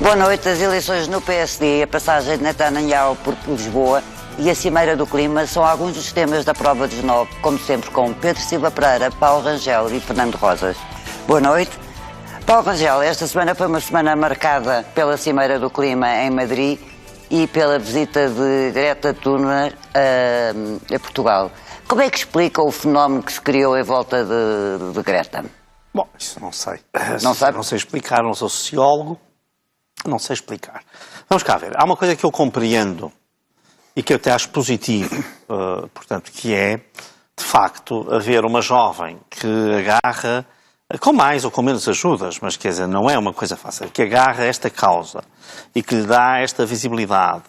Boa noite. As eleições no PSD, a passagem de Netanyahu por Lisboa e a Cimeira do Clima são alguns dos temas da prova dos 9, como sempre com Pedro Silva Pereira, Paulo Rangel e Fernando Rosas. Boa noite. Paulo Rangel, esta semana foi uma semana marcada pela Cimeira do Clima em Madrid e pela visita de Greta Thunberg a Portugal. Como é que explica o fenómeno que se criou em volta de Greta? Bom, isso não sei. Não sabe? Não sei explicar, não sou sociólogo, não sei explicar. Vamos cá ver. Há uma coisa que eu compreendo e que eu até acho positivo, portanto, que é, de facto, haver uma jovem que agarra, com mais ou com menos ajudas, mas quer dizer, não é uma coisa fácil, que agarra esta causa e que lhe dá esta visibilidade.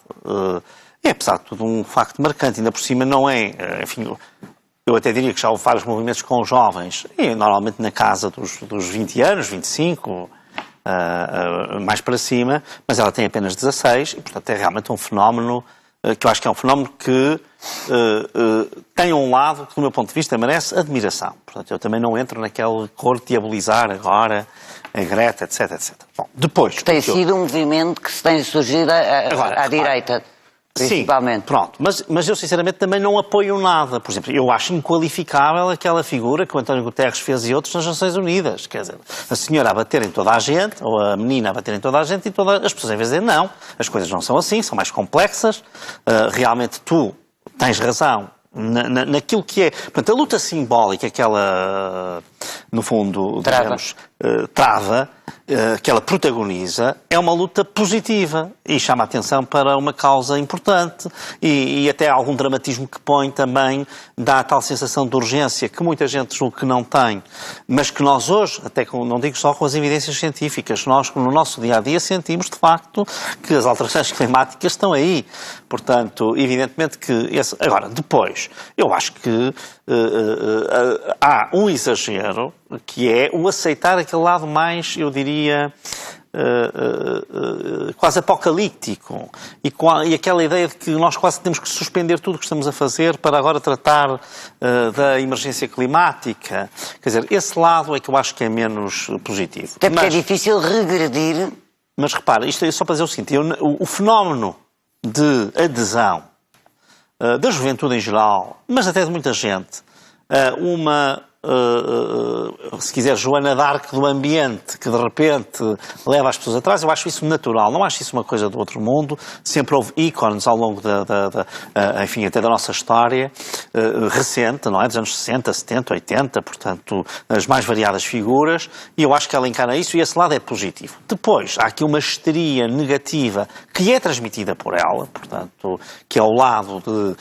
É, apesar de tudo, um facto marcante. Ainda por cima não é, enfim, eu até diria que já houve vários movimentos com jovens, e normalmente na casa dos 20 anos, 25, mais para cima, mas ela tem apenas 16, e portanto é realmente um fenómeno que eu acho que é um fenómeno que tem um lado que, do meu ponto de vista, merece admiração. Portanto, eu também não entro naquele cor de diabolizar agora a Greta, etc, etc. Bom, depois... Tem sido um movimento que se tem surgido à direita, principalmente. Sim, pronto. Mas eu, sinceramente, também não apoio nada. Por exemplo, eu acho inqualificável aquela figura que o António Guterres fez e outros nas Nações Unidas. Quer dizer, a senhora a bater em toda a gente, ou a menina a bater em toda a gente, e todas as pessoas, em vez de dizer não, as coisas não são assim, são mais complexas. Realmente tu tens razão naquilo que é... Portanto, a luta simbólica que ela, no fundo, digamos, trava, que ela protagoniza, é uma luta positiva e chama a atenção para uma causa importante e até algum dramatismo que põe também, dá a tal sensação de urgência que muita gente julga que não tem, mas que nós hoje, até não digo só com as evidências científicas, nós no nosso dia-a-dia sentimos de facto que as alterações climáticas estão aí. Portanto, evidentemente que... Agora, depois, eu acho que há um exagero que é o aceitar aquele lado mais, eu diria, quase apocalíptico e aquela ideia de que nós quase temos que suspender tudo o que estamos a fazer para agora tratar da emergência climática. Quer dizer, esse lado é que eu acho que é menos positivo. Até porque é difícil regredir. Mas repara, isto é só para dizer o seguinte, o fenómeno de adesão da juventude em geral, mas até de muita gente, se quiser, Joana d'Arc do ambiente, que de repente leva as pessoas atrás, eu acho isso natural, não acho isso uma coisa do outro mundo. Sempre houve ícones ao longo enfim, até da nossa história recente, não é? Dos anos 60, 70, 80, portanto, as mais variadas figuras, e eu acho que ela encarna isso e esse lado é positivo. Depois, há aqui uma histeria negativa que é transmitida por ela, portanto, que é o lado de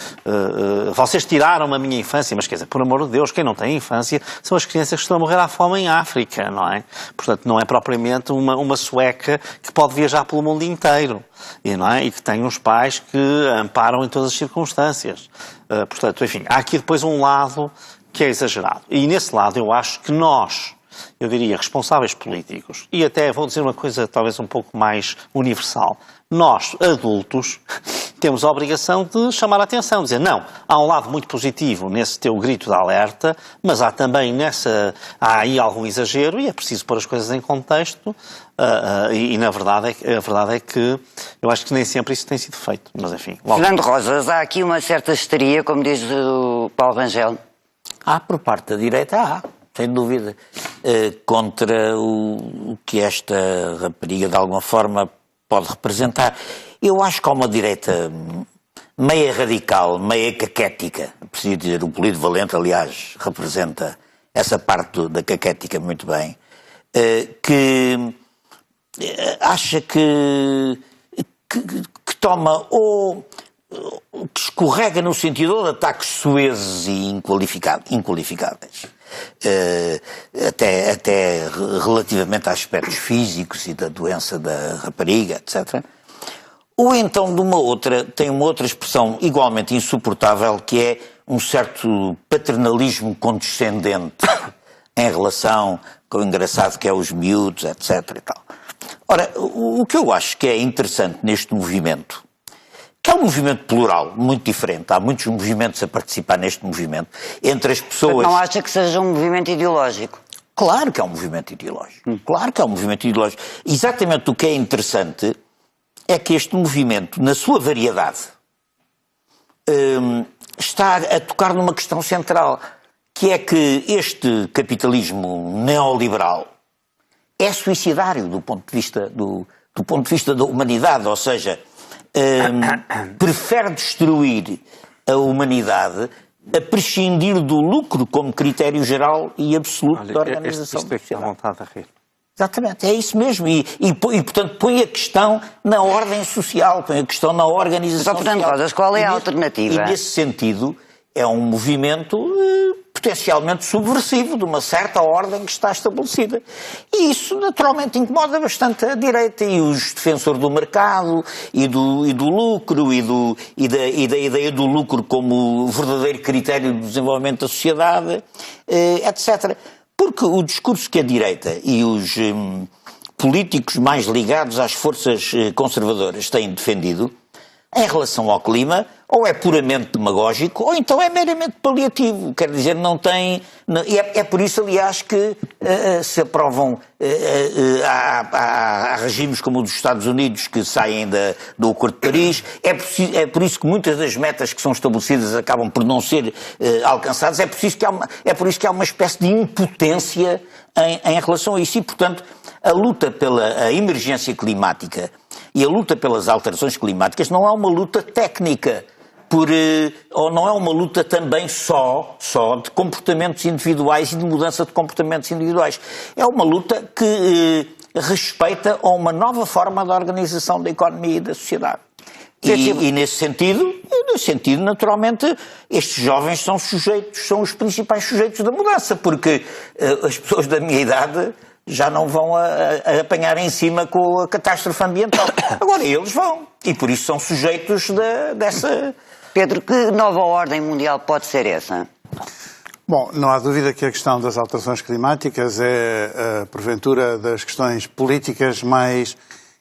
vocês tiraram a minha infância, mas quer dizer, por amor de Deus, quem não tem infância são as crianças que estão a morrer à fome em África, não é? Portanto, não é propriamente uma sueca que pode viajar pelo mundo inteiro, não é? E que tem uns pais que amparam em todas as circunstâncias. Portanto, enfim, há aqui depois um lado que é exagerado. E nesse lado eu acho que nós, eu diria, responsáveis políticos, e até vou dizer uma coisa talvez um pouco mais universal, nós, adultos, temos a obrigação de chamar a atenção, dizer, não, há um lado muito positivo nesse teu grito de alerta, mas há também há aí algum exagero e é preciso pôr as coisas em contexto e na verdade a verdade é que eu acho que nem sempre isso tem sido feito, mas enfim. Logo. Fernando Rosas, há aqui uma certa histeria, como diz o Paulo Rangel. Por parte da direita há, sem dúvida, contra o que esta rapariga de alguma forma pode representar. Eu acho que há uma direita meia radical, meia caquética, preciso dizer, o Polido Valente, aliás, representa essa parte da caquética muito bem, que acha que toma ou que escorrega no sentido de ataques soezes e inqualificáveis. Até relativamente a aspectos físicos e da doença da rapariga, etc. Ou então tem uma outra expressão igualmente insuportável, que é um certo paternalismo condescendente em relação com o engraçado que é os miúdos, etc. e tal. Ora, o que eu acho que é interessante neste movimento, que é um movimento plural, muito diferente, há muitos movimentos a participar neste movimento, entre as pessoas... Não acha que seja um movimento ideológico? Claro que é um movimento ideológico. Claro que é um movimento ideológico. Exatamente o que é interessante é que este movimento, na sua variedade, está a tocar numa questão central, que é que este capitalismo neoliberal é suicidário do ponto de vista, do ponto de vista da humanidade, ou seja, prefere destruir a humanidade a prescindir do lucro como critério geral e absoluto da organização isto é que dá vontade de rir. Exatamente, é isso mesmo. E, portanto, põe a questão na ordem social, põe a questão na organização Só, portanto, social. Rosas, qual é a alternativa? E, nesse sentido, é um movimento potencialmente subversivo de uma certa ordem que está estabelecida. E isso, naturalmente, incomoda bastante a direita e os defensores do mercado e do lucro e da ideia do lucro como verdadeiro critério do desenvolvimento da sociedade, etc. Porque o discurso que a direita e os políticos mais ligados às forças conservadoras têm defendido, em relação ao clima, ou é puramente demagógico, ou então é meramente paliativo. Quer dizer, não tem... É por isso, aliás, que se aprovam... Há regimes como o dos Estados Unidos que saem do Acordo de Paris. É por isso que muitas das metas que são estabelecidas acabam por não ser alcançadas. É por isso que há uma espécie de impotência em relação a isso. E, portanto, a luta pela emergência climática e a luta pelas alterações climáticas não é uma luta técnica, ou não é uma luta também só de comportamentos individuais e de mudança de comportamentos individuais. É uma luta que respeita a uma nova forma de organização da economia e da sociedade. E nesse sentido, naturalmente, estes jovens são os principais sujeitos da mudança, porque as pessoas da minha idade já não vão a apanhar em cima com a catástrofe ambiental. Agora eles vão, e por isso são sujeitos dessa... Pedro, que nova ordem mundial pode ser essa? Bom, não há dúvida que a questão das alterações climáticas é, porventura, das questões políticas mais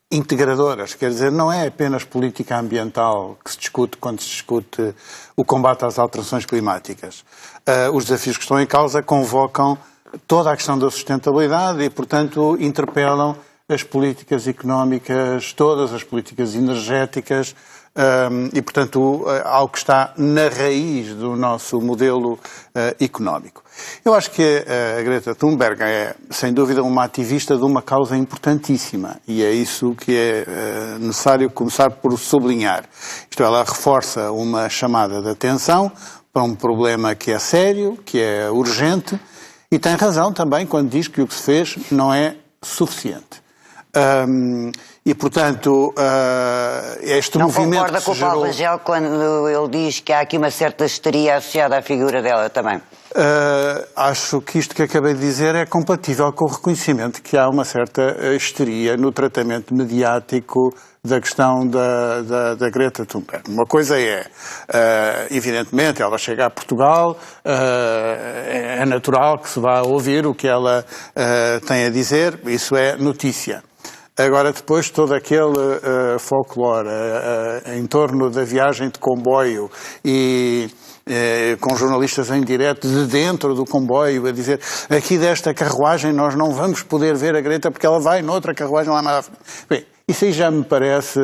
integradoras. Quer dizer, não é apenas política ambiental que se discute quando se discute o combate às alterações climáticas. Os desafios que estão em causa convocam toda a questão da sustentabilidade e, portanto, interpelam as políticas económicas, todas as políticas energéticas e, portanto, algo que está na raiz do nosso modelo económico. Eu acho que a Greta Thunberg é, sem dúvida, uma ativista de uma causa importantíssima e é isso que é necessário começar por sublinhar. Isto é, ela reforça uma chamada de atenção para um problema que é sério, que é urgente, e tem razão também quando diz que o que se fez não é suficiente. E, portanto, este movimento... Não concorda com o Paulo Rangel quando ele diz que há aqui uma certa histeria associada à figura dela também? Acho que isto que acabei de dizer é compatível com o reconhecimento que há uma certa histeria no tratamento mediático da questão da Greta Thunberg. Uma coisa é, evidentemente, ela chega a Portugal, é natural que se vá ouvir o que ela tem a dizer, isso é notícia. Agora, depois, todo aquele folclore em torno da viagem de comboio e com jornalistas em direto de dentro do comboio a dizer aqui desta carruagem nós não vamos poder ver a Greta porque ela vai noutra carruagem lá mais à frente. Bem, isso aí já me parece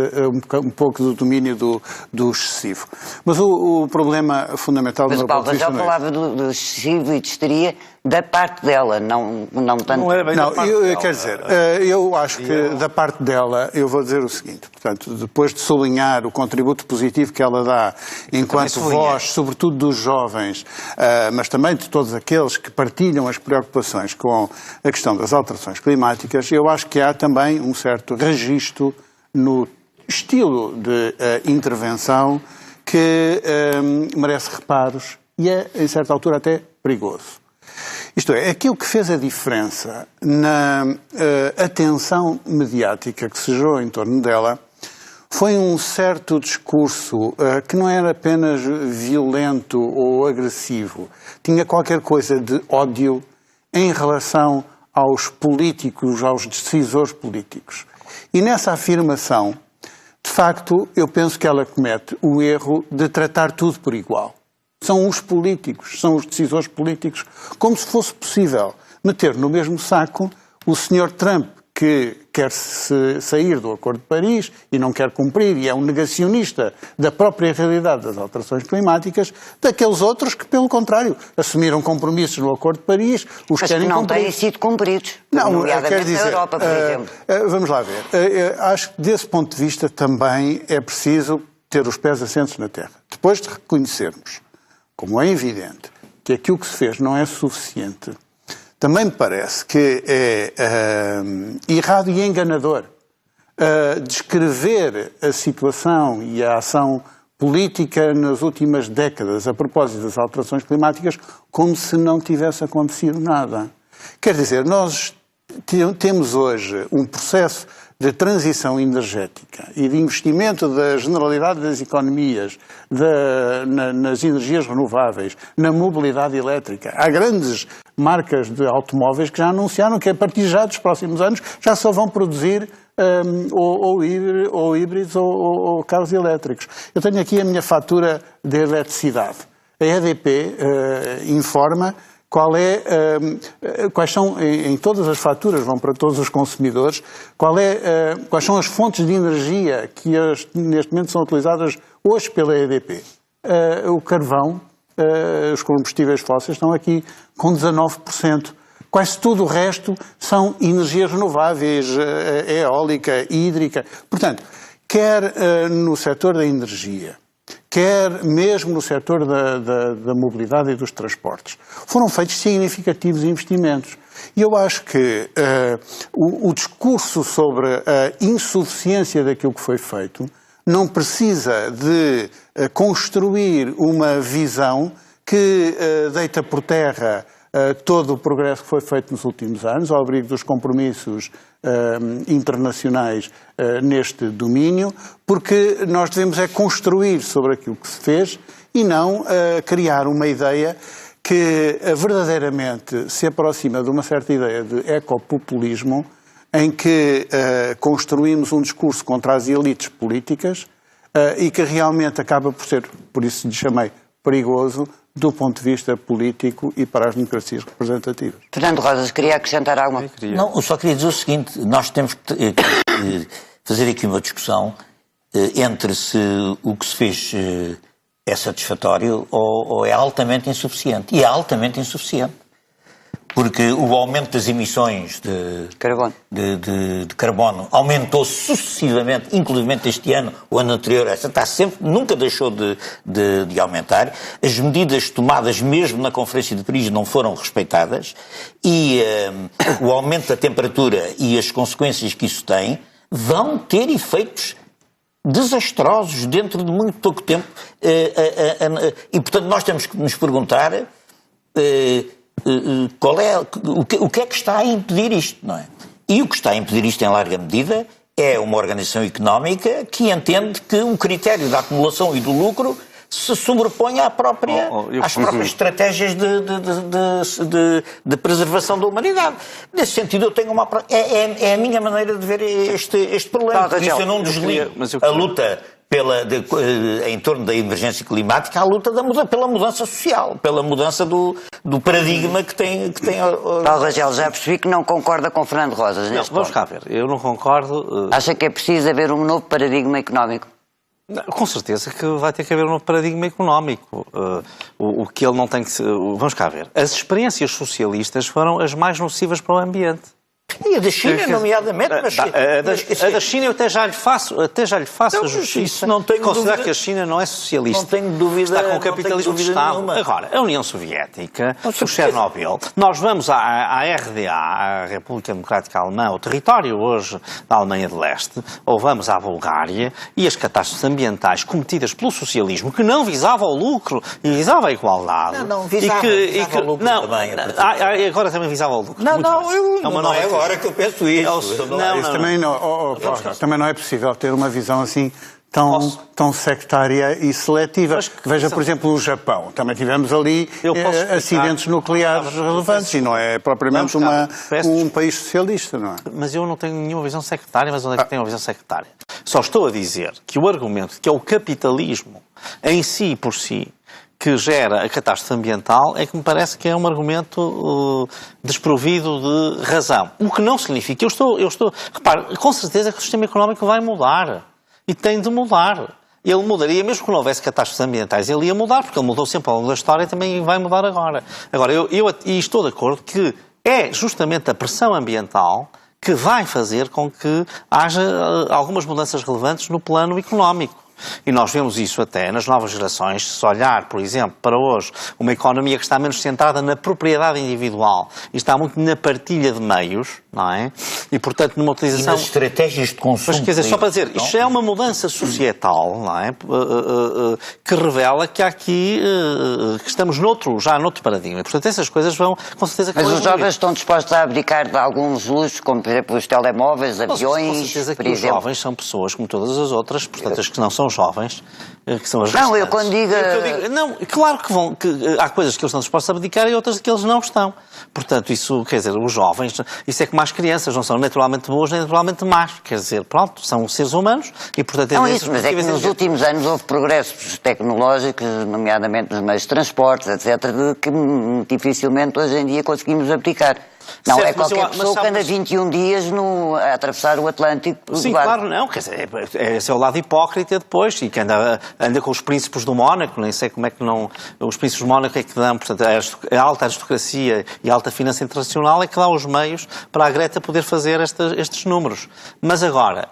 um pouco do domínio do excessivo. Mas o problema fundamental... Mas o Paulo Rangel falava do excessivo e de histeria da parte dela, não tanto... Não era bem da parte dela. Quer dizer, eu acho que da parte dela, eu vou dizer o seguinte, portanto, depois de sublinhar o contributo positivo que ela dá enquanto voz, sobretudo dos jovens, mas também de todos aqueles que partilham as preocupações com a questão das alterações climáticas, eu acho que há também um certo registro no estilo de intervenção que merece reparos e é, em certa altura, até perigoso. Isto é, aquilo que fez a diferença na atenção mediática que se gerou em torno dela foi um certo discurso que não era apenas violento ou agressivo, tinha qualquer coisa de ódio em relação aos políticos, aos decisores políticos. E nessa afirmação, de facto, eu penso que ela comete o erro de tratar tudo por igual. São os políticos, são os decisores políticos, como se fosse possível meter no mesmo saco o Sr. Trump, que quer sair do Acordo de Paris e não quer cumprir, e é um negacionista da própria realidade das alterações climáticas, daqueles outros que, pelo contrário, assumiram compromissos no Acordo de Paris, os Mas querem que não cumprir. têm sido cumpridos, Não, nomeadamente quer dizer, na Europa, por exemplo. Vamos lá ver. Acho que, desse ponto de vista, também é preciso ter os pés assentos na terra. Depois de reconhecermos, como é evidente, que aquilo que se fez não é suficiente, também me parece que é errado e enganador descrever a situação e a ação política nas últimas décadas a propósito das alterações climáticas como se não tivesse acontecido nada. Quer dizer, nós temos hoje um processo de transição energética e de investimento da generalidade das economias nas energias renováveis, na mobilidade elétrica. Há grandes marcas de automóveis que já anunciaram que a partir já dos próximos anos já só vão produzir ou híbridos ou carros elétricos. Eu tenho aqui a minha fatura de eletricidade. A EDP informa quais são, em todas as faturas, vão para todos os consumidores, quais são as fontes de energia que neste momento são utilizadas hoje pela EDP. O carvão, os combustíveis fósseis estão aqui com 19%. Quase tudo o resto são energias renováveis, eólica, hídrica. Portanto, quer no setor da energia, quer mesmo no setor da mobilidade e dos transportes, foram feitos significativos investimentos. E eu acho que o discurso sobre a insuficiência daquilo que foi feito não precisa de construir uma visão que deita por terra todo o progresso que foi feito nos últimos anos, ao abrigo dos compromissos internacionais neste domínio, porque nós devemos construir sobre aquilo que se fez e não criar uma ideia que verdadeiramente se aproxima de uma certa ideia de ecopopulismo, em que construímos um discurso contra as elites políticas e que realmente acaba por ser, por isso lhe chamei, perigoso do ponto de vista político e para as democracias representativas. Fernando Rosas, queria acrescentar alguma coisa? Não, eu só queria dizer o seguinte, nós temos que fazer aqui uma discussão entre se o que se fez é satisfatório ou é altamente insuficiente. E é altamente insuficiente. Porque o aumento das emissões de carbono aumentou sucessivamente, inclusive este ano, o ano anterior, esta está sempre, nunca deixou de aumentar. As medidas tomadas mesmo na Conferência de Paris não foram respeitadas e o aumento da temperatura e as consequências que isso tem vão ter efeitos desastrosos dentro de muito pouco tempo. E, portanto, nós temos que nos perguntar o que é que está a impedir isto, não é? E o que está a impedir isto, em larga medida, é uma organização económica que entende que o critério da acumulação e do lucro se sobrepõe às próprias estratégias de preservação da humanidade. Nesse sentido, eu tenho é a minha maneira de ver este problema. Por isso eu não desligo a luta em torno da emergência climática, a luta pela mudança social, pela mudança do paradigma que tem Paulo Rangel, já percebi que não concorda com Fernando Rosas. Não, vamos cá ver, eu não concordo. Acha que é preciso haver um novo paradigma económico? Com certeza que vai ter que haver um novo paradigma económico. O que ele não tem que ser... Vamos cá ver. As experiências socialistas foram as mais nocivas para o ambiente. E a da China, nomeadamente. A da China eu até já lhe faço a justiça. Não tenho considerar dúvida, que a China não é socialista. Não tenho dúvida. Está com o capitalismo de Estado. Nenhuma. Agora, a União Soviética, o Chernobyl, nós vamos à RDA, à República Democrática Alemã, o território hoje da Alemanha de Leste, ou vamos à Bulgária, e as catástrofes ambientais cometidas pelo socialismo, que não visava o lucro e visava a igualdade. Não, visava o lucro também. Agora também visava o lucro. Não é agora que eu penso isso. Também não é possível ter uma visão assim tão sectária e seletiva. Veja, por exemplo, o Japão. Também tivemos ali acidentes nucleares relevantes e não é propriamente um país socialista, não é? Mas eu não tenho nenhuma visão sectária, mas onde é que tenho uma visão sectária? Só estou a dizer que o argumento que é o capitalismo em si por si que gera a catástrofe ambiental é que me parece que é um argumento desprovido de razão. O que não significa... Repare, com certeza que o sistema económico vai mudar. E tem de mudar. Ele mudaria, mesmo que não houvesse catástrofes ambientais, ele ia mudar, porque ele mudou sempre ao longo da história e também vai mudar agora. Agora, eu estou de acordo que é justamente a pressão ambiental que vai fazer com que haja algumas mudanças relevantes no plano económico. E nós vemos isso até nas novas gerações, se olhar, por exemplo, para hoje, uma economia que está menos centrada na propriedade individual e está muito na partilha de meios, não é? E, portanto, numa utilização... E nas estratégias de consumo. Mas, quer dizer, só para dizer, isto é uma mudança societal, não é? Que revela que há aqui, que estamos já noutro paradigma. E, portanto, essas coisas vão, com certeza... Mas os jovens estão dispostos a abdicar de alguns luxos, como, por exemplo, os telemóveis, aviões, com certeza que por os exemplo. jovens são pessoas como todas as outras, portanto, as que não são jovens, que são as Não, restantes. eu quando digo... Não, claro que há coisas que eles estão dispostos a abdicar e outras que eles não estão. Portanto, isso, quer dizer, os jovens, isso é como as crianças, não são naturalmente boas nem naturalmente más. Quer dizer, pronto, são seres humanos e, portanto... Não isso, mas é que nos últimos anos houve progressos tecnológicos, nomeadamente nos meios de transportes, etc., de que dificilmente hoje em dia conseguimos abdicar. Não certo, é qualquer pessoa que anda 21 dias a atravessar o Atlântico. Sim, claro, não. Quer dizer, esse é o lado hipócrita depois, e que anda com os príncipes do Mónaco, nem sei como é que não... Os príncipes do Mónaco é que dão, portanto, a alta aristocracia e a alta finança internacional é que dá os meios para a Greta poder fazer estes números. Mas agora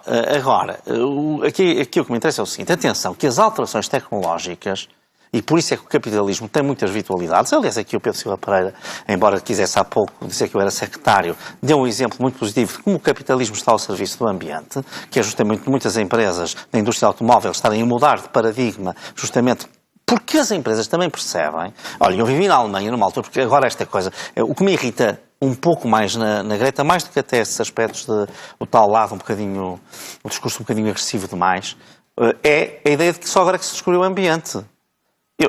aqui o que me interessa é o seguinte, atenção, que as alterações tecnológicas, e por isso é que o capitalismo tem muitas virtualidades. Aliás, aqui o Pedro Silva Pereira, embora quisesse há pouco dizer que eu era secretário, deu um exemplo muito positivo de como o capitalismo está ao serviço do ambiente, que é justamente muitas empresas da indústria automóvel estarem a mudar de paradigma, justamente porque as empresas também percebem. Olha, eu vivi na Alemanha numa altura, porque agora esta coisa, o que me irrita um pouco mais na Greta, mais do que até esses aspectos o tal lado o discurso um bocadinho agressivo demais, é a ideia de que só agora é que se descobriu o ambiente.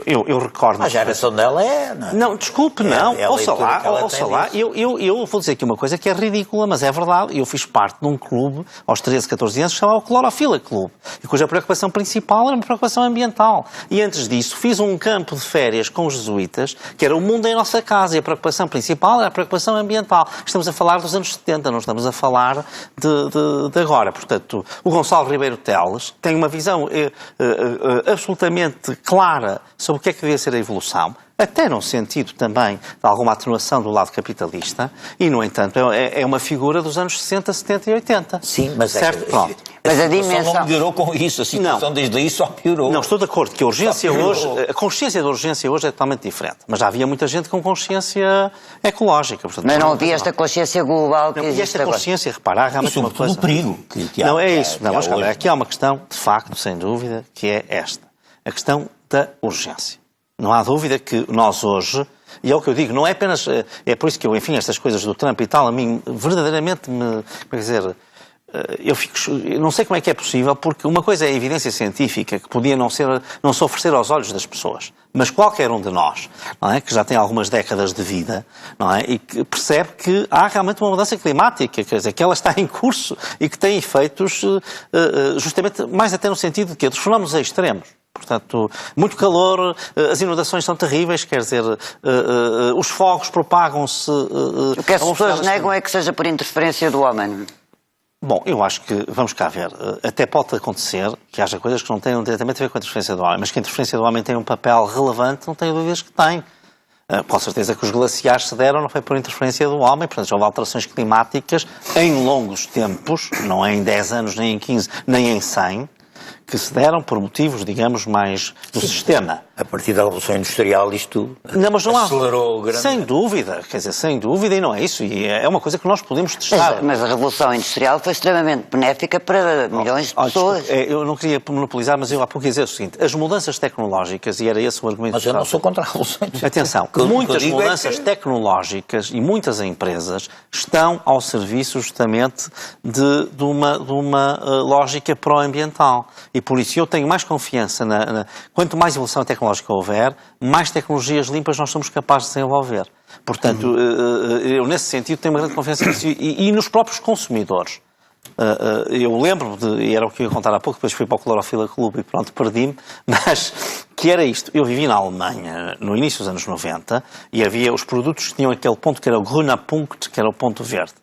Eu recordo... A geração dela é... Não, desculpe, não. Ouça lá. Eu Eu vou dizer aqui uma coisa que é ridícula, mas é verdade. Eu fiz parte de um clube, aos 13, 14 anos, que se chamava o Clorofila Clube, e cuja preocupação principal era uma preocupação ambiental. E antes disso, fiz um campo de férias com os jesuítas, que era o mundo em nossa casa, e a preocupação principal era a preocupação ambiental. Estamos a falar dos anos 70, não estamos a falar de agora. Portanto, o Gonçalo Ribeiro Teles tem uma visão absolutamente clara sobre o que é que devia ser a evolução, até num sentido também de alguma atenuação do lado capitalista, e, no entanto, é uma figura dos anos 60, 70 e 80. Sim, mas certo? Pronto. Mas a situação dimensão não melhorou com isso, a situação desde aí só piorou. Não, estou de acordo que a consciência da urgência hoje é totalmente diferente, mas já havia muita gente com consciência ecológica. Portanto, mas não havia esta consciência global que não, existe e esta agora. consciência, repara, há realmente uma coisa... o perigo que há. Não, é isso. Não, mas aqui há uma questão, de facto, sem dúvida, que é esta. A questão da urgência. Não há dúvida que nós hoje, e é o que eu digo, não é apenas... É por isso que eu, enfim, estas coisas do Trump e tal, a mim verdadeiramente me... Quer dizer, eu não sei como é que é possível, porque uma coisa é a evidência científica, que podia não se oferecer aos olhos das pessoas, mas qualquer um de nós, não é, que já tem algumas décadas de vida, não é, e que percebe que há realmente uma mudança climática, quer dizer, que ela está em curso e que tem efeitos justamente mais até no sentido de que dos fenómenos extremos. Portanto, muito calor, as inundações são terríveis, quer dizer, os fogos propagam-se... O que as pessoas negam é que seja por interferência do homem. Bom, eu acho que, vamos cá ver, até pode acontecer que haja coisas que não tenham diretamente a ver com a interferência do homem, mas que a interferência do homem tem um papel relevante, não tenho dúvidas que tem. Com certeza que os glaciares se deram, não foi por interferência do homem, portanto, houve alterações climáticas em longos tempos, não é em 10 anos, nem em 15, nem em 100, que se deram por motivos, digamos, mais do sistema. A partir da Revolução Industrial isto acelerou grande... Sem dúvida, quer dizer, sem dúvida, e não é isso, e é uma coisa que nós podemos testar. Mas a Revolução Industrial foi extremamente benéfica para milhões de pessoas. Eu não queria monopolizar, mas eu há pouco ia dizer o seguinte, as mudanças tecnológicas, e era esse o argumento... Mas eu não sou contra a Revolução Industrial. Atenção, muitas mudanças tecnológicas e muitas empresas estão ao serviço justamente de uma lógica pró-ambiental. E por isso eu tenho mais confiança quanto mais evolução tecnológica houver, mais tecnologias limpas nós somos capazes de desenvolver. Portanto, eu nesse sentido tenho uma grande confiança nisso e nos próprios consumidores. Eu lembro e era o que eu ia contar há pouco, depois fui para o Clorofila Clube e pronto, perdi-me, mas que era isto. Eu vivi na Alemanha no início dos anos 90 e havia os produtos que tinham aquele ponto que era o Grüner Punkt, que era o ponto verde.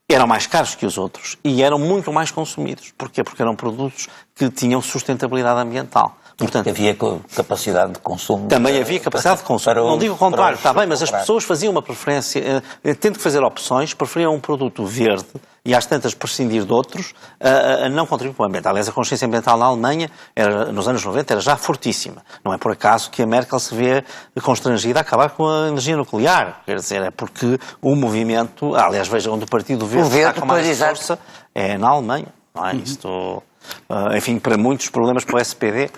Eram mais caros que os outros e eram muito mais consumidos. Porquê? Porque eram produtos que tinham sustentabilidade ambiental. Portanto, havia capacidade de consumo. Também havia capacidade de consumo. Não digo o contrário, está bem, mas as pessoas faziam uma preferência, tendo que fazer opções, preferiam um produto verde e às tantas prescindir de outros, a não contribuir para o ambiente. Aliás, a consciência ambiental na Alemanha, nos anos 90, era já fortíssima. Não é por acaso que a Merkel se vê constrangida a acabar com a energia nuclear. Quer dizer, é porque o movimento, aliás, veja onde o Partido Verde está com mais força, é na Alemanha. Não é? Isto, enfim, para muitos problemas para o SPD,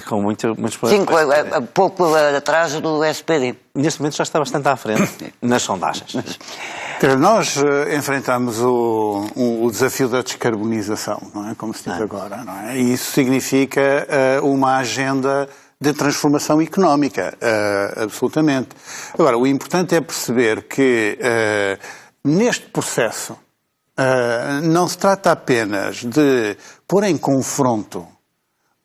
com muitos problemas. Sim, pouco atrás do SPD. Neste momento já está bastante à frente nas sondagens. Nós enfrentamos o desafio da descarbonização, não é? Como se diz agora, não é? E isso significa uma agenda de transformação económica, absolutamente. Agora, o importante é perceber que neste processo não se trata apenas de pôr em confronto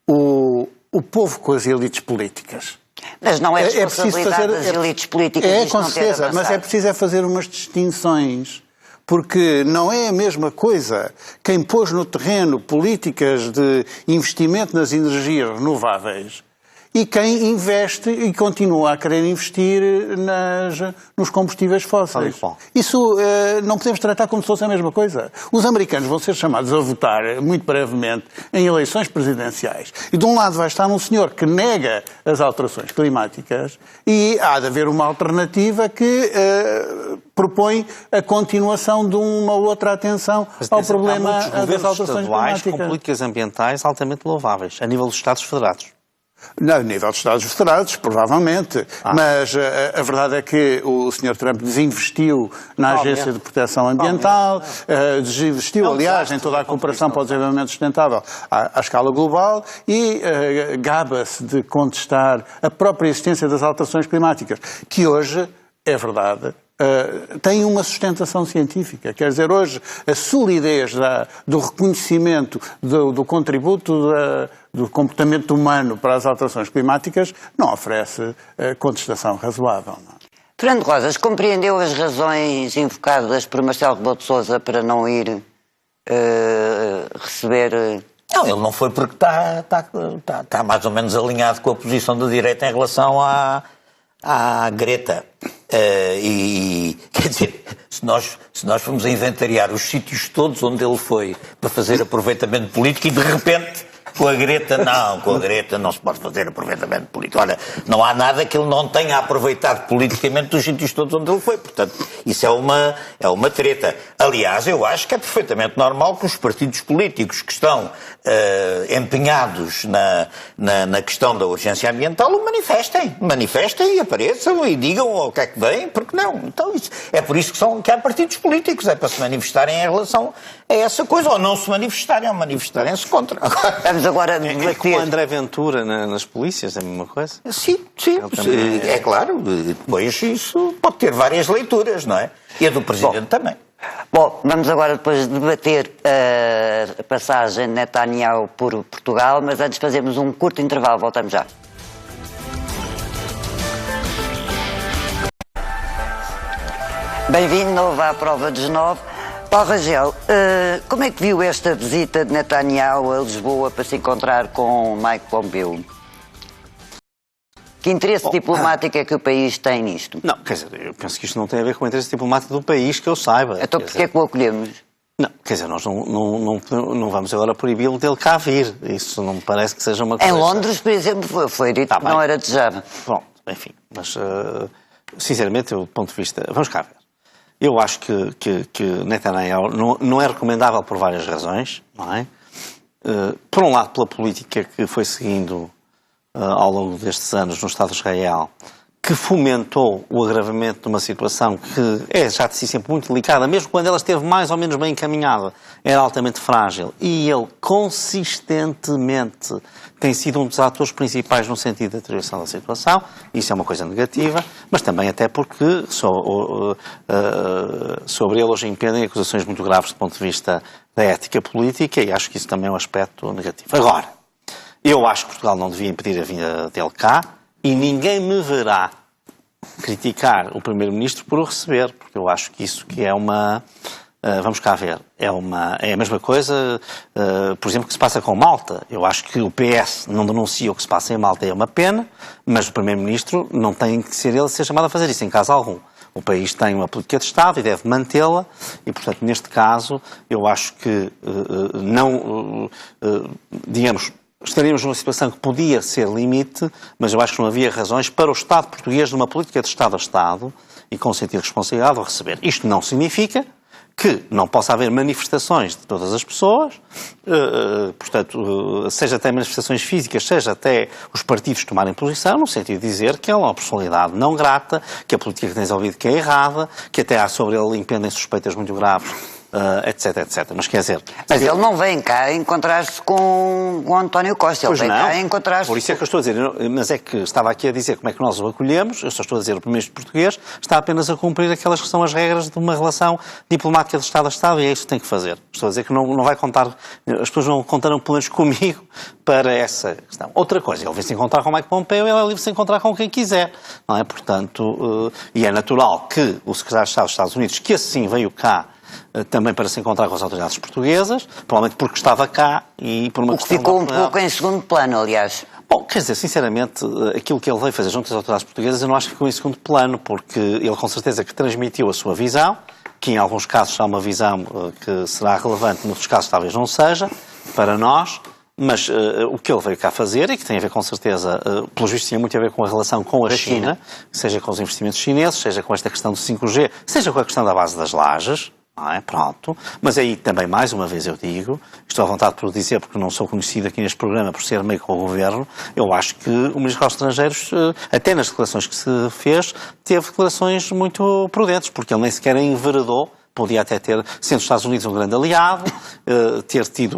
o povo com as elites políticas. Mas não é responsabilidade das elites políticas. Com certeza, mas é preciso fazer umas distinções, porque não é a mesma coisa quem pôs no terreno políticas de investimento nas energias renováveis e quem investe e continua a querer investir nos combustíveis fósseis. Isso não podemos tratar como se fosse a mesma coisa. Os americanos vão ser chamados a votar muito brevemente em eleições presidenciais. E de um lado vai estar um senhor que nega as alterações climáticas e há de haver uma alternativa que propõe a continuação de uma outra atenção ao problema das alterações climáticas. Com políticas ambientais altamente louváveis, a nível dos Estados Federados. Não, a nível dos Estados Federados, provavelmente. Mas a verdade é que o Sr. Trump desinvestiu na Agência de Proteção Ambiental, desinvestiu, aliás, em toda a cooperação para o desenvolvimento sustentável à escala global e gaba-se de contestar a própria existência das alterações climáticas, que hoje, é verdade, tem uma sustentação científica. Quer dizer, hoje a solidez do reconhecimento do contributo do comportamento humano para as alterações climáticas não oferece contestação razoável. Não? Fernando Rosas, compreendeu as razões invocadas por Marcelo Rebelo de Sousa para não ir receber... Não, ele não foi porque está mais ou menos alinhado com a posição da direita em relação à Greta. E, quer dizer, se nós formos a inventariar os sítios todos onde ele foi para fazer aproveitamento político e de repente com a Greta não se pode fazer aproveitamento político. Olha, não há nada que ele não tenha aproveitado politicamente dos sítios todos onde ele foi. Portanto, isso é uma treta. Aliás, eu acho que é perfeitamente normal que os partidos políticos que estão empenhados na questão da urgência ambiental o manifestem e apareçam e digam o que é que vem, porque não. Então, é por isso que há partidos políticos, é para se manifestarem em relação a essa coisa, ou não se manifestarem, ou manifestarem-se contra. Vamos agora é como o André Ventura nas polícias, é a mesma coisa? Sim, é claro. Depois isso pode ter várias leituras, não é? E a do Presidente também. Bom, vamos agora depois debater a passagem de Netanyahu por Portugal, mas antes fazemos um curto intervalo, voltamos já. Bem-vindo de novo à Prova dos 9. Paulo Rangel, como é que viu esta visita de Netanyahu a Lisboa para se encontrar com Mike Pompeo? Que interesse diplomático é que o país tem nisto? Não, quer dizer, eu penso que isto não tem a ver com o interesse diplomático do país, que eu saiba. Então porquê é que o acolhemos? Não, quer dizer, nós não vamos agora proibi-lo dele cá vir. Isso não me parece que seja uma coisa... Em Londres, por exemplo, foi dito que não era desejável. Bom, enfim, mas sinceramente, do ponto de vista... Vamos cá ver. Eu acho que Netanyahu não é recomendável por várias razões, não é? Por um lado, pela política que foi seguindo ao longo destes anos no Estado de Israel, que fomentou o agravamento de uma situação que é já de si sempre muito delicada, mesmo quando ela esteve mais ou menos bem encaminhada, era altamente frágil. E ele, consistentemente, tem sido um dos atores principais no sentido da deterioração da situação. Isso é uma coisa negativa, mas também até porque sobre ele hoje impendem acusações muito graves do ponto de vista da ética política, e acho que isso também é um aspecto negativo. Agora, Eu acho que Portugal não devia impedir a vinda dele cá e ninguém me verá criticar o Primeiro-Ministro por o receber, porque eu acho que isso que é uma... vamos cá ver, é a mesma coisa, por exemplo, que se passa com Malta. Eu acho que o PS não denuncia o que se passa em Malta, é uma pena, mas o Primeiro-Ministro não tem que ser ele a ser chamado a fazer isso, em caso algum. O país tem uma política de Estado e deve mantê-la e, portanto, neste caso, eu acho que digamos, estaríamos numa situação que podia ser limite, mas eu acho que não havia razões para o Estado português, numa política de Estado a Estado e com sentido de responsabilidade, ao receber. Isto não significa que não possa haver manifestações de todas as pessoas, portanto, seja até manifestações físicas, seja até os partidos tomarem posição, no sentido de dizer que é uma personalidade não grata, que a política que tem desenvolvido que é errada, que até há sobre ele impendem suspeitas muito graves, etc, etc. Mas quer dizer... Mas ele não vem cá encontrar-se com o António Costa, ele vem cá encontrar-se... Por isso é que eu estou a dizer, mas é que estava aqui a dizer como é que nós o acolhemos, eu só estou a dizer o Primeiro-Ministro português está apenas a cumprir aquelas que são as regras de uma relação diplomática de Estado a Estado e é isso que tem que fazer. Estou a dizer que não vai contar, as pessoas não contaram pelo menos comigo para essa questão. Outra coisa, ele vem se encontrar com Mike Pompeo, ele é livre de se encontrar com quem quiser, não é? Portanto, e é natural que o Secretário de Estado dos Estados Unidos, que assim veio cá, também para se encontrar com as autoridades portuguesas, provavelmente porque estava cá e por uma questão... O que ficou um pouco em segundo plano, aliás. Bom, quer dizer, sinceramente, aquilo que ele veio fazer junto às autoridades portuguesas eu não acho que ficou em segundo plano, porque ele com certeza que transmitiu a sua visão, que em alguns casos será uma visão que será relevante, noutros casos talvez não seja, para nós, mas o que ele veio cá fazer, e que tem a ver com certeza, pelos vistos tinha muito a ver com a relação com a China, seja com os investimentos chineses, seja com esta questão do 5G, seja com a questão da base das lajes, não é? Pronto. Mas aí também, mais uma vez eu digo, estou à vontade por dizer, porque não sou conhecido aqui neste programa por ser meio com o Governo, eu acho que o Ministro dos Estrangeiros, até nas declarações que se fez, teve declarações muito prudentes, porque ele nem sequer enveredou, podia até ter, sendo os Estados Unidos um grande aliado, ter tido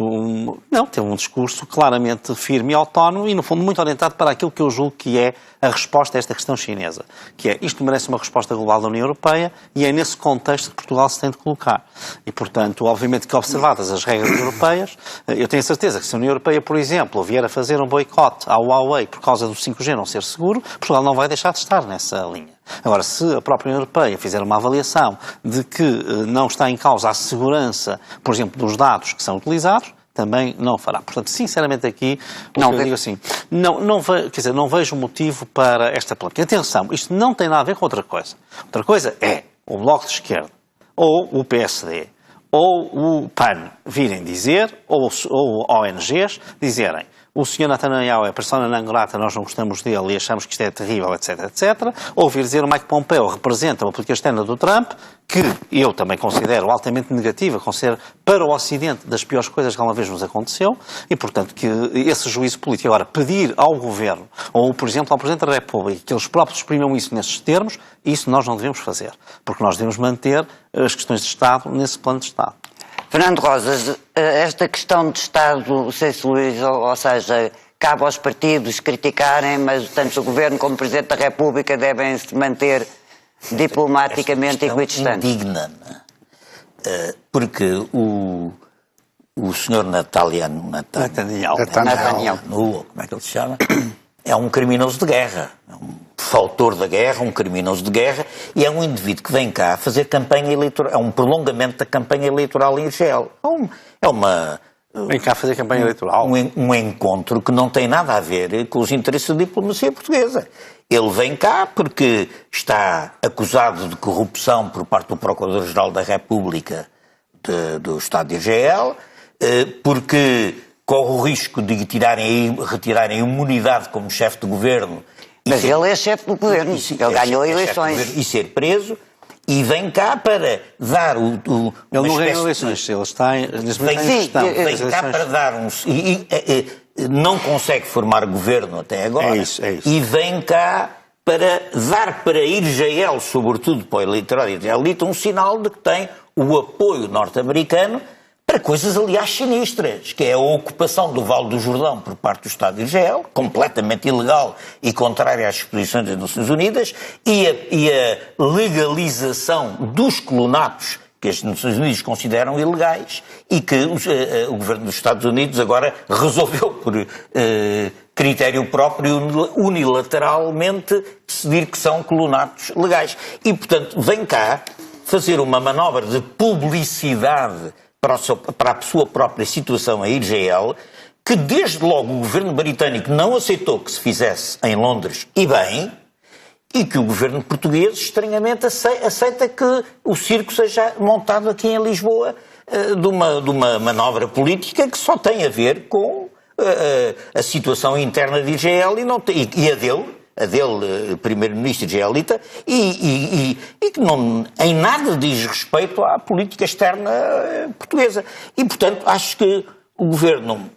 teve um discurso claramente firme e autónomo e, no fundo, muito orientado para aquilo que eu julgo que é a resposta a esta questão chinesa, que é, isto merece uma resposta global da União Europeia e é nesse contexto que Portugal se tem de colocar. E, portanto, obviamente que observadas as regras europeias, eu tenho a certeza que se a União Europeia, por exemplo, vier a fazer um boicote à Huawei por causa do 5G não ser seguro, Portugal não vai deixar de estar nessa linha. Agora, se a própria União Europeia fizer uma avaliação de que não está em causa a segurança, por exemplo, dos dados que são utilizados, também não fará. Portanto, sinceramente aqui, eu digo assim, não vejo motivo para esta política. Atenção, isto não tem nada a ver com outra coisa. Outra coisa é o Bloco de Esquerda, ou o PSD, ou o PAN virem dizer, ou ONGs dizerem: o Sr. Netanyahu é persona non grata, nós não gostamos dele e achamos que isto é terrível, etc, etc. Ouvir dizer o Mike Pompeo representa uma política externa do Trump, que eu também considero altamente negativa, considero para o Ocidente das piores coisas que alguma vez nos aconteceu, e portanto que esse juízo político agora pedir ao Governo, ou por exemplo ao Presidente da República, que eles próprios exprimam isso nesses termos, isso nós não devemos fazer, porque nós devemos manter as questões de Estado nesse plano de Estado. Fernando Rosas, esta questão de Estado, ou seja, cabe aos partidos criticarem, mas tanto o Governo como o Presidente da República devem se manter diplomaticamente equidistantes. Indigna-me, porque o senhor Netanyahu, como é que ele se chama, é um criminoso de guerra, é um autor da guerra, um criminoso de guerra, e é um indivíduo que vem cá fazer campanha eleitoral, é um prolongamento da campanha eleitoral em Israel. Vem cá fazer campanha eleitoral. Um encontro que não tem nada a ver com os interesses da diplomacia portuguesa. Ele vem cá porque está acusado de corrupção por parte do Procurador-Geral da República do Estado de Israel, porque corre o risco de retirarem a imunidade como chefe de governo. Mas ele é chefe do governo, ele ganhou eleições. E ser preso, e vem cá para dar Ele não ganhou eleições, ele está neste momento em gestão. Vem cá para dar não consegue formar governo até agora. É isso. E vem cá para dar para Israel, sobretudo para o eleitorado israelita, um sinal de que tem o apoio norte-americano para coisas, aliás, sinistras, que é a ocupação do Vale do Jordão por parte do Estado de Israel, completamente ilegal e contrária às disposições das Nações Unidas, e a legalização dos colonatos que as Nações Unidas consideram ilegais e que o governo dos Estados Unidos agora resolveu, por critério próprio, unilateralmente decidir que são colonatos legais. E, portanto, vem cá fazer uma manobra de publicidade para a sua própria situação em Israel, que desde logo o governo britânico não aceitou que se fizesse em Londres, e bem, e que o governo português, estranhamente, aceita que o circo seja montado aqui em Lisboa de uma manobra política que só tem a ver com a situação interna de Israel e a dele, primeiro-ministro israelita, e que não, em nada diz respeito à política externa portuguesa. E, portanto, acho que o governo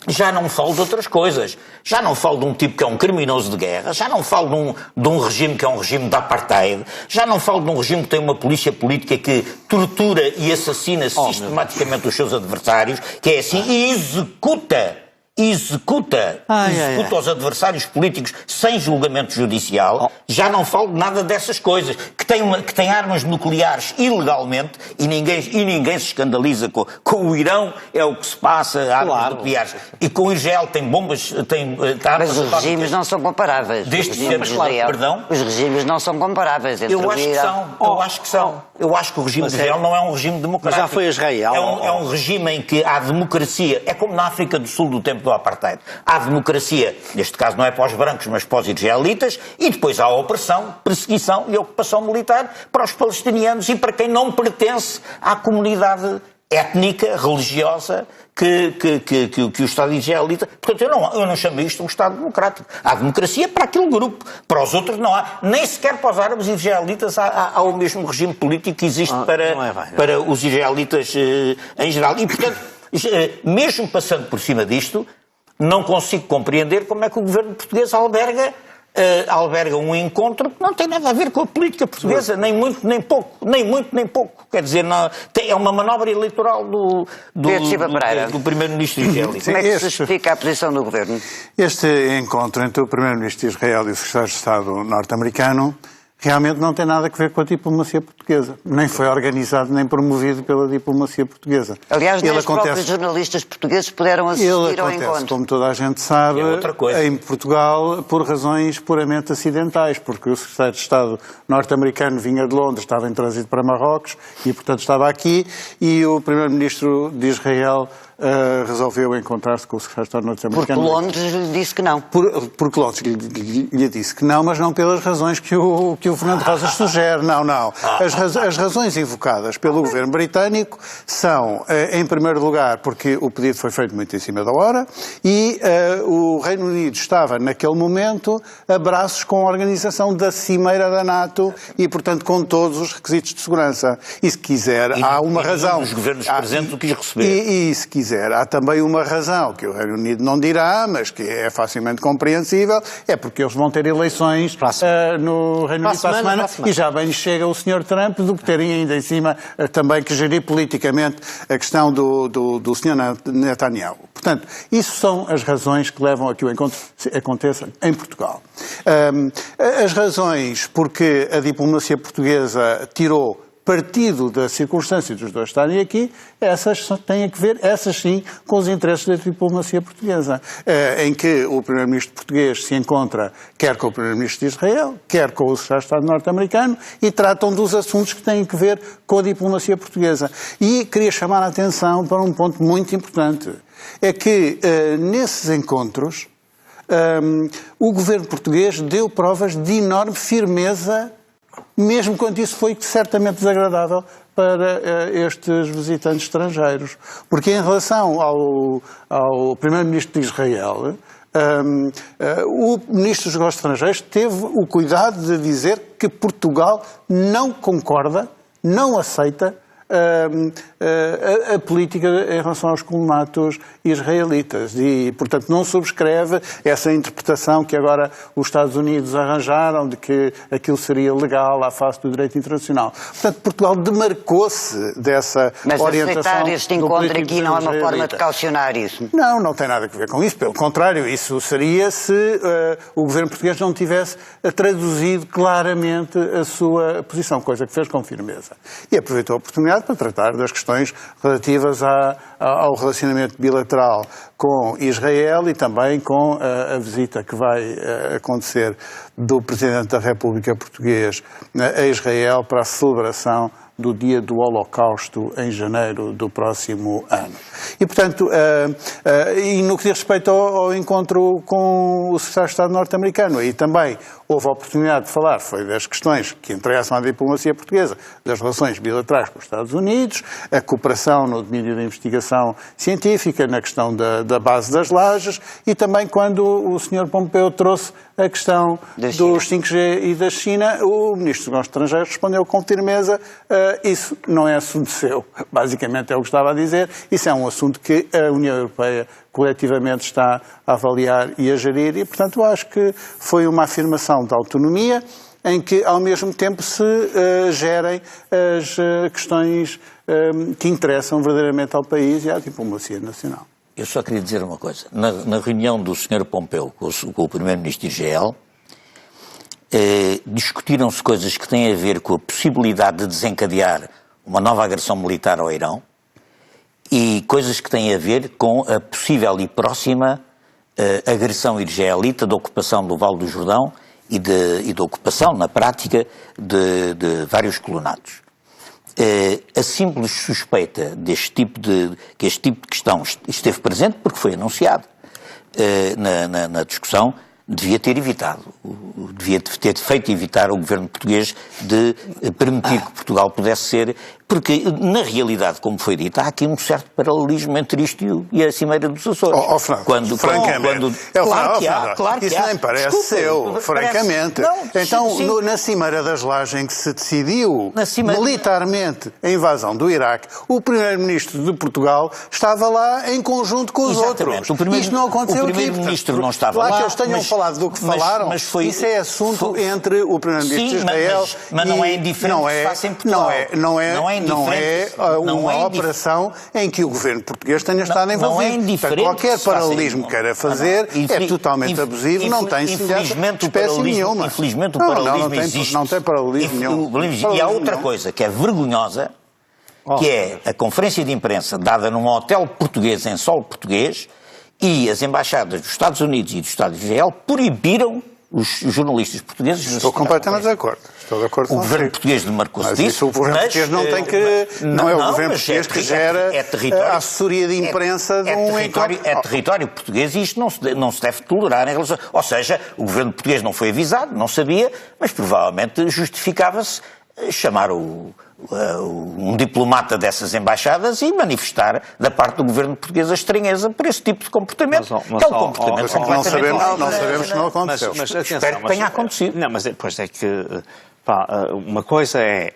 já não falo de outras coisas. Já não falo de um tipo que é um criminoso de guerra, já não falo de um regime que é um regime de apartheid, já não falo de um regime que tem uma polícia política que tortura e assassina sistematicamente os seus adversários, que é assim, e executa os adversários políticos sem julgamento judicial. Já não falo de nada dessas coisas, que tem armas nucleares ilegalmente e ninguém se escandaliza com o Irão, é o que se passa, armas nucleares, e com o Israel tem bombas, mas os regimes não são comparáveis. Perdão? Os regimes não são comparáveis. Eu acho que são. Eu acho que o regime de Israel não é um regime democrático. Mas já foi Israel. É um regime em que há democracia. É como na África do Sul do tempo do apartheid. Há democracia, neste caso não é para os brancos, mas para os israelitas, e depois há a opressão, perseguição e ocupação militar para os palestinianos e para quem não pertence à comunidade étnica, religiosa que o Estado israelita. Portanto, eu não chamo isto um Estado democrático. Há democracia para aquele grupo, para os outros não há. Nem sequer para os árabes e israelitas há o mesmo regime político que existe para os israelitas em geral. E, portanto, mesmo passando por cima disto, não consigo compreender como é que o governo português alberga um encontro que não tem nada a ver com a política portuguesa, nem muito nem pouco. Quer dizer, é uma manobra eleitoral do primeiro-ministro israelita. Como é que se justifica a posição do governo? Este encontro entre o primeiro-ministro de Israel e o secretário de Estado norte-americano realmente não tem nada a ver com a diplomacia portuguesa. Nem foi organizado nem promovido pela diplomacia portuguesa. Aliás, nem os próprios jornalistas portugueses puderam assistir ao encontro. Como toda a gente sabe, em Portugal, por razões puramente acidentais, porque o secretário de Estado norte-americano vinha de Londres, estava em trânsito para Marrocos e, portanto, estava aqui, e o primeiro-ministro de Israel resolveu encontrar-se com o secretário de Estado norte-americano. Porque Londres lhe disse que não. Porque Londres lhe disse que não, mas não pelas razões que o Fernando Rosas sugere. Não. As razões invocadas pelo governo britânico são, em primeiro lugar, porque o pedido foi feito muito em cima da hora e o Reino Unido estava, naquele momento, a braços com a organização da Cimeira da NATO e, portanto, com todos os requisitos de segurança. E, se quiser, há uma razão. Os governos presentes o quis receber. E, se quiser, há também uma razão que o Reino Unido não dirá, mas que é facilmente compreensível, é porque eles vão ter eleições no Reino Unido para a semana, e já bem chega o Sr. Trump do que terem ainda em cima também que gerir politicamente a questão do Sr. Netanyahu. Portanto, isso são as razões que levam a que o encontro aconteça em Portugal. As razões porque a diplomacia portuguesa tirou partido da circunstância dos dois estarem aqui, essas têm a ver, essas sim, com os interesses da diplomacia portuguesa, em que o primeiro-ministro português se encontra quer com o primeiro-ministro de Israel, quer com o secretário de Estado norte-americano, e tratam dos assuntos que têm a ver com a diplomacia portuguesa. E queria chamar a atenção para um ponto muito importante, é que nesses encontros o governo português deu provas de enorme firmeza, mesmo quando isso foi certamente desagradável para estes visitantes estrangeiros. Porque em relação ao primeiro-ministro de Israel, o ministro dos Negócios Estrangeiros teve o cuidado de dizer que Portugal não concorda, não aceita a política em relação aos colonatos israelitas e, portanto, não subscreve essa interpretação que agora os Estados Unidos arranjaram de que aquilo seria legal à face do direito internacional. Portanto, Portugal demarcou-se dessa orientação. Mas aceitar este encontro aqui não é uma forma de caucionar isso? Não tem nada a ver com isso. Pelo contrário, isso seria se o governo português não tivesse traduzido claramente a sua posição, coisa que fez com firmeza. E aproveitou a oportunidade convidado para tratar das questões relativas ao relacionamento bilateral com Israel e também com a visita que vai acontecer do Presidente da República Portuguesa a Israel para a celebração do Dia do Holocausto em janeiro do próximo ano. E, portanto, e no que diz respeito ao encontro com o Secretário de Estado norte-americano, aí também houve a oportunidade de falar, foi das questões que interessam à diplomacia portuguesa, das relações bilaterais com os Estados Unidos, a cooperação no domínio da investigação científica, na questão da base das lajes, e também quando o Sr. Pompeu trouxe a questão dos 5G e da China, o Ministro dos Negócios Estrangeiros respondeu com firmeza: isso não é assunto seu. Basicamente é o que estava a dizer. Isso é um assunto que a União Europeia coletivamente está a avaliar e a gerir e, portanto, eu acho que foi uma afirmação de autonomia em que, ao mesmo tempo, se gerem as questões que interessam verdadeiramente ao país e à diplomacia nacional. Eu só queria dizer uma coisa. Na reunião do Sr. Pompeu com o Primeiro-Ministro de Israel, discutiram-se coisas que têm a ver com a possibilidade de desencadear uma nova agressão militar ao Irão e coisas que têm a ver com a possível e próxima agressão israelita da ocupação do Vale do Jordão e da ocupação, na prática, de vários colonatos. A simples suspeita que este tipo de questão esteve presente, porque foi anunciado na discussão, devia ter feito evitar o governo português de permitir que Portugal pudesse ser, porque na realidade, como foi dito, há aqui um certo paralelismo entre isto e a Cimeira dos Açores. Francamente, claro que isso nem parece seu, francamente. Então, na Cimeira das Lajes, em que se decidiu militarmente a invasão do Iraque, o Primeiro-Ministro de Portugal estava lá em conjunto com os outros. Isto não aconteceu aqui. O Primeiro-Ministro não estava lá. Claro que eles tenham falado do que falaram, isso é assunto entre o Primeiro-Ministro de Israel mas não é indiferente que faça em Portugal. Não é uma operação em que o governo português tenha estado envolvido. Não é indiferente. Qualquer paralelismo que queira fazer é totalmente abusivo, não tem semelhança espécie nenhuma. Infelizmente o paralelismo existe. Não tem paralelismo nenhum. E há outra coisa que é vergonhosa, que é a conferência de imprensa dada num hotel português em solo português e as embaixadas dos Estados Unidos e do Estado de Israel proibiram os jornalistas portugueses... Estou completamente de acordo. Estou de acordo com o governo português demarcou-se disso. Mas isso o governo português não tem que... Não é o governo português que gera a assessoria de imprensa de um encontro. É território português e isto não se deve tolerar em relação... Ou seja, o governo português não foi avisado, não sabia, mas provavelmente justificava-se chamar um diplomata dessas embaixadas e manifestar da parte do governo português a estranheza por esse tipo de comportamento. Não sabemos se não aconteceu. Espero que tenha acontecido. Não, mas depois é que... uma coisa é,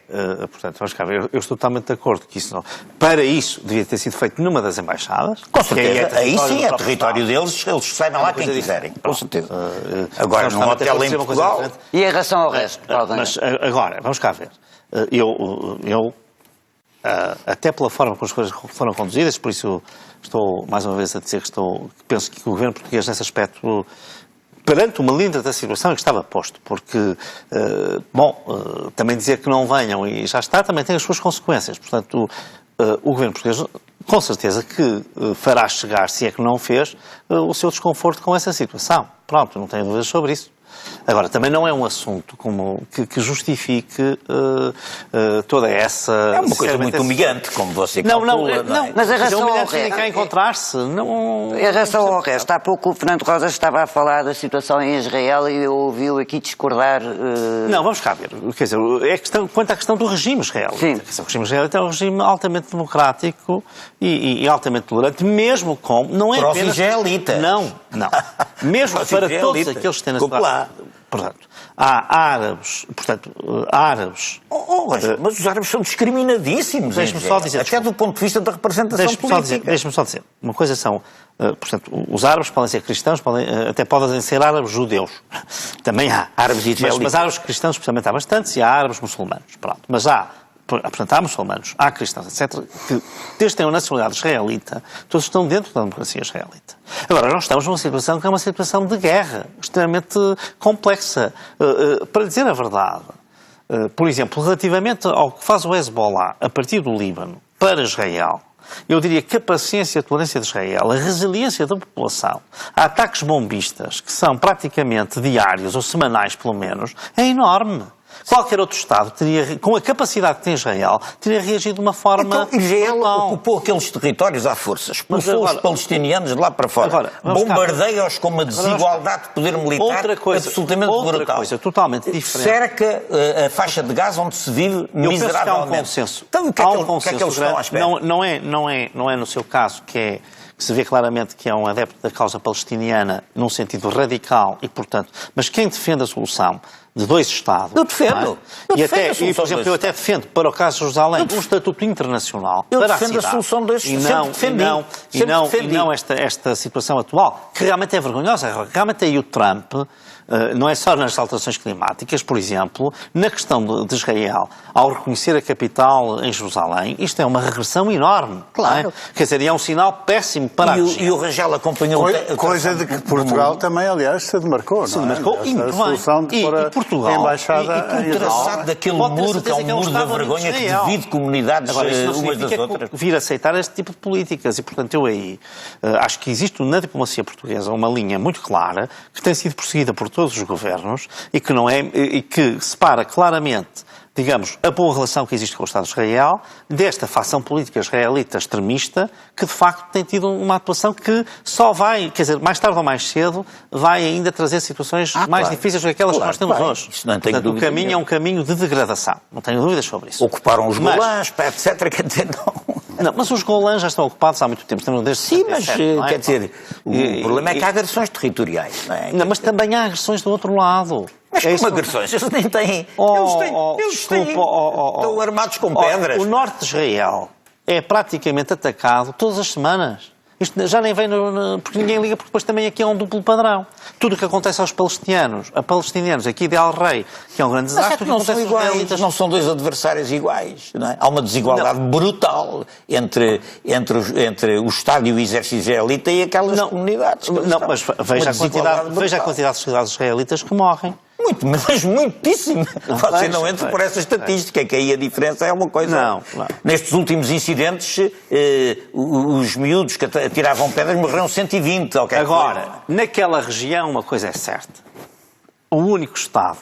portanto, vamos cá ver, eu estou totalmente de acordo que isso não... Para isso, devia ter sido feito numa das embaixadas. Com certeza, aí sim é território deles, eles saibam lá quem quiserem, com certeza. Agora, num hotel em Portugal... E em relação ao resto? Mas agora, vamos cá ver. Eu até pela forma como as coisas foram conduzidas, por isso estou, mais uma vez, a dizer que penso que o governo português, nesse aspecto... perante uma linda da situação em que estava posto, porque, também dizer que não venham e já está, também tem as suas consequências. Portanto, o governo português, com certeza que fará chegar, se é que não fez, o seu desconforto com essa situação. Pronto, não tenho dúvidas sobre isso. Agora, também não é um assunto que justifique toda essa... É uma coisa muito humilhante, como você calcula. Não, mas em relação ao resto... Ninguém encontrar-se. Em relação ao resto, há pouco o Fernando Rosa estava a falar da situação em Israel e eu ouvi-o aqui discordar... Não, vamos cá ver. Quer dizer, quanto à questão do regime israelita. Sim. O regime israelita é um regime altamente democrático e altamente tolerante, mesmo com... Não é apenas... Pró-israelita. Não. Mesmo para todos aqueles que têm na Portanto, há árabes, mas os árabes são discriminadíssimos. Deixe-me só dizer. Até do ponto de vista da representação política. Deixe-me só dizer. Uma coisa são, portanto, os árabes podem ser cristãos, até podem ser árabes judeus. Também há árabes israelitas. Mas árabes cristãos, especialmente, há bastantes, e há árabes muçulmanos. Pronto. Mas portanto, há muçulmanos, há cristãos, etc., que, desde que tenham nacionalidade israelita, todos estão dentro da democracia israelita. Agora, nós estamos numa situação que é uma situação de guerra, extremamente complexa. Para dizer a verdade, por exemplo, relativamente ao que faz o Hezbollah a partir do Líbano para Israel, eu diria que a paciência e a tolerância de Israel, a resiliência da população a ataques bombistas, que são praticamente diários ou semanais pelo menos, é enorme. Qualquer outro Estado, teria, com a capacidade que tem Israel, teria reagido de uma forma... Então, Israel ocupou aqueles territórios à força, expulsou os palestinianos de lá para fora, bombardeia-os com uma desigualdade de poder militar absolutamente brutal. Outra coisa totalmente diferente. Cerca a faixa de Gaza onde se vive miseravelmente. Há um consenso. Então, o que é que eles estão à espera? Não é no seu caso que se vê claramente que é um adepto da causa palestiniana num sentido radical e, portanto, mas quem defende a solução de dois Estados... Eu defendo. E, por exemplo, eu até defendo, para o caso de Jerusalém, um estatuto internacional para a cidade. Eu defendo a solução de dois Estados. E não esta situação atual, que realmente é vergonhosa. Realmente aí o Trump... não é só nas alterações climáticas, por exemplo, na questão de Israel, ao reconhecer a capital em Jerusalém, isto é uma regressão enorme. Claro. É? Quer dizer, é um sinal péssimo para a região. E o Rangel acompanhou... Coisa de que Portugal também, aliás, se demarcou, se demarcou, a solução de pôr a embaixada e traçado daquele muro, que é um muro da vergonha que divide comunidades umas das outras. Vir aceitar este tipo de políticas e, portanto, eu aí acho que existe na diplomacia portuguesa uma linha muito clara que tem sido perseguida por todos os governos e que separa claramente, digamos, a boa relação que existe com o Estado de Israel desta facção política israelita extremista que, de facto, tem tido uma atuação que só vai, quer dizer, mais tarde ou mais cedo, vai ainda trazer situações mais difíceis do que aquelas que nós temos hoje. Isso não tenho dúvida. O caminho é um caminho de degradação. Não tenho dúvidas sobre isso. Ocuparam os Golãs, etc. Quer dizer, não, mas os Golãs já estão ocupados há muito tempo. Sim, mas quer dizer, o problema é que há agressões territoriais, não é? Não, mas também há agressões do outro lado. Mas como agressões? Eles nem têm... Estão armados com pedras. O norte de Israel é praticamente atacado todas as semanas. Isto já nem vem porque ninguém liga, porque depois também aqui é um duplo padrão. Tudo o que acontece aos palestinianos aqui de El Rei, que é um grande desastre, que não são iguais, não são dois adversários iguais. Não é? Há uma desigualdade brutal entre o Estado e o exército israelita e aquelas comunidades. Não, mas veja a quantidade de soldados israelitas que morrem. Mas muitíssimo. Você não entra por essa estatística, que aí a diferença é uma coisa... Não. Nestes últimos incidentes, os miúdos que atiravam pedras morreram 120. Agora, naquela região, uma coisa é certa. O único Estado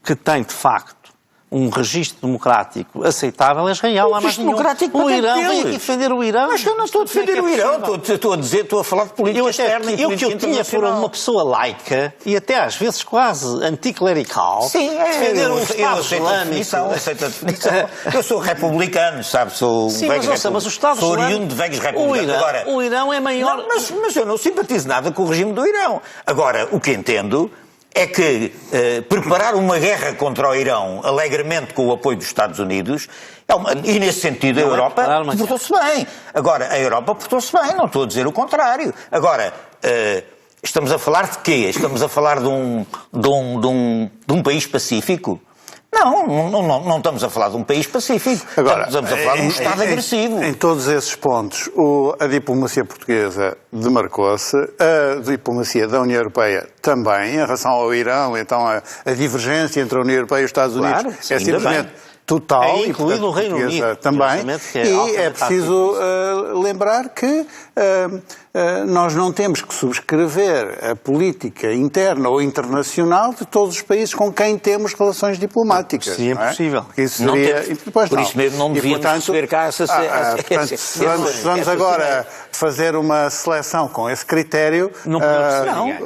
que tem, de facto, um registro democrático aceitável é Israel. O registro democrático o Irão vem aqui defender o Irão. Mas eu não estou a defender o Irão. Estou a falar de política externa e política internacional. Eu que eu tinha por uma pessoa laica e até às vezes quase anticlerical. Sim, defender um Estado islâmico. Aceito a definição. Eu sou republicano, sabe? Sou mas o Estado sou oriundo de velhos republicanos. O Irão é maior... Não, mas eu não simpatizo nada com o regime do Irão. Agora, o que entendo... é que preparar uma guerra contra o Irão alegremente com o apoio dos Estados Unidos, e nesse sentido a Europa portou-se bem. Agora, a Europa portou-se bem, não estou a dizer o contrário. Agora, estamos a falar de quê? Estamos a falar de um país pacífico? Não estamos a falar de um país pacífico. Agora, estamos a falar de um Estado agressivo. Em todos esses pontos, a diplomacia portuguesa demarcou-se, a diplomacia da União Europeia também, em relação ao Irão, então a divergência entre a União Europeia e os Estados Unidos é simplesmente total. É incluído o Reino Unido. Também. E é preciso lembrar que nós não temos que subscrever a política interna ou internacional de todos os países com quem temos relações diplomáticas. Seria impossível. Isso seria... Por isso mesmo não devíamos receber cá essa... Se vamos agora fazer uma seleção com esse critério,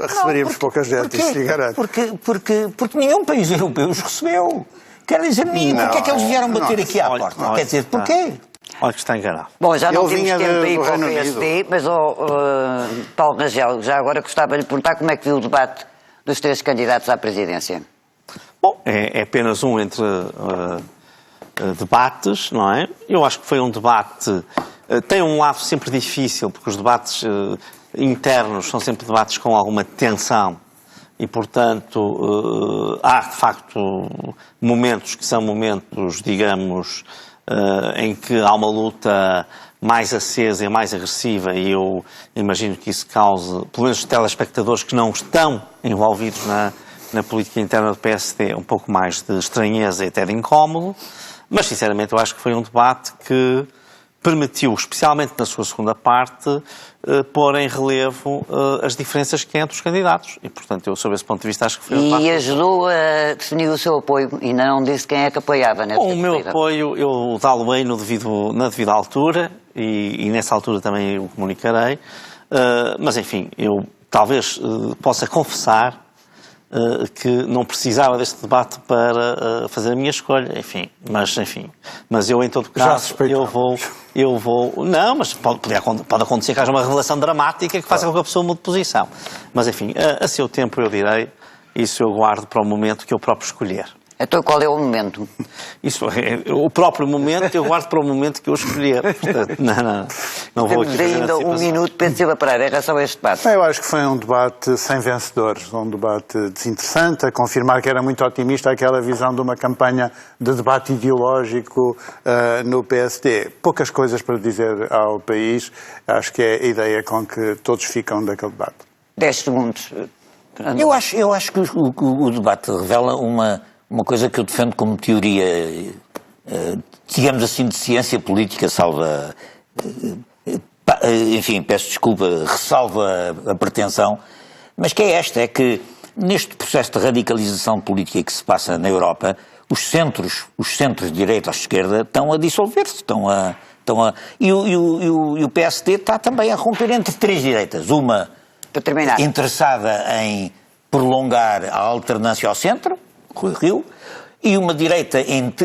receberíamos pouca gente, isso lhe garanto. Porque nenhum país europeu os recebeu. Quer dizer, porque é que eles vieram bater aqui à porta? Quer dizer, porquê? Olha que está enganado. Bom, já não temos tempo aí para o PSD, mas Paulo Rangel, já agora gostava de lhe perguntar como é que viu o debate dos três candidatos à presidência. Bom, é apenas um entre debates, não é? Eu acho que foi um debate... tem um lado sempre difícil, porque os debates internos são sempre debates com alguma tensão. E, portanto, há, de facto, momentos que são momentos, digamos, em que há uma luta mais acesa e mais agressiva, e eu imagino que isso cause, pelo menos os telespectadores que não estão envolvidos na política interna do PSD um pouco mais de estranheza e até de incómodo, mas sinceramente eu acho que foi um debate que permitiu, especialmente na sua segunda parte, pôr em relevo as diferenças que há entre os candidatos. E, portanto, eu, sob esse ponto de vista, acho que foi um debate... E ajudou a definir o seu apoio, ainda não disse quem é que apoiava nesta O meu corrida. apoio, eu dá-lo-ei na devida altura, e nessa altura também o comunicarei, mas, enfim, eu talvez possa confessar que não precisava deste debate para fazer a minha escolha, mas eu em todo caso, eu vou, não, mas pode acontecer que haja uma revelação dramática que faça com que a pessoa mude de posição, mas enfim, a seu tempo eu direi, isso eu guardo para o momento que eu próprio escolher. Então qual é o momento? Isso, o próprio momento eu guardo para o momento que eu escolher. Portanto, não vou aqui Temos fazer ainda um minuto, Pedro Silva Pereira, era só este debate. Eu acho que foi um debate sem vencedores, um debate desinteressante, a confirmar que era muito otimista aquela visão de uma campanha de debate ideológico no PSD. Poucas coisas para dizer ao país, acho que é a ideia com que todos ficam daquele debate. 10 segundos. Eu acho que o debate revela uma coisa que eu defendo como teoria, digamos assim, de ciência política, enfim, peço desculpa, ressalva a pretensão, mas que é esta, é que neste processo de radicalização política que se passa na Europa, os centros de direita ou de esquerda estão a dissolver-se, e o PSD está também a romper entre três direitas, uma Para terminar. interessada em prolongar a alternância ao centro, Rui Rio, e uma direita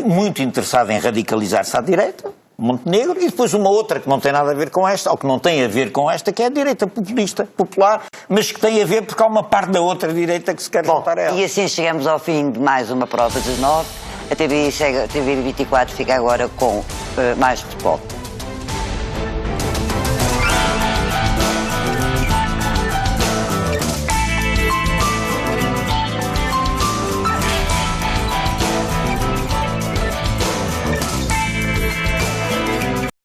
muito interessada em radicalizar-se à direita, Montenegro, e depois uma outra que não tem nada a ver com esta, ou que não tem a ver com esta, que é a direita populista, popular, mas que tem a ver porque há uma parte da outra direita que se quer juntar a ela. E assim chegamos ao fim de mais uma prova dos 9. A TV 24 fica agora com mais futebol.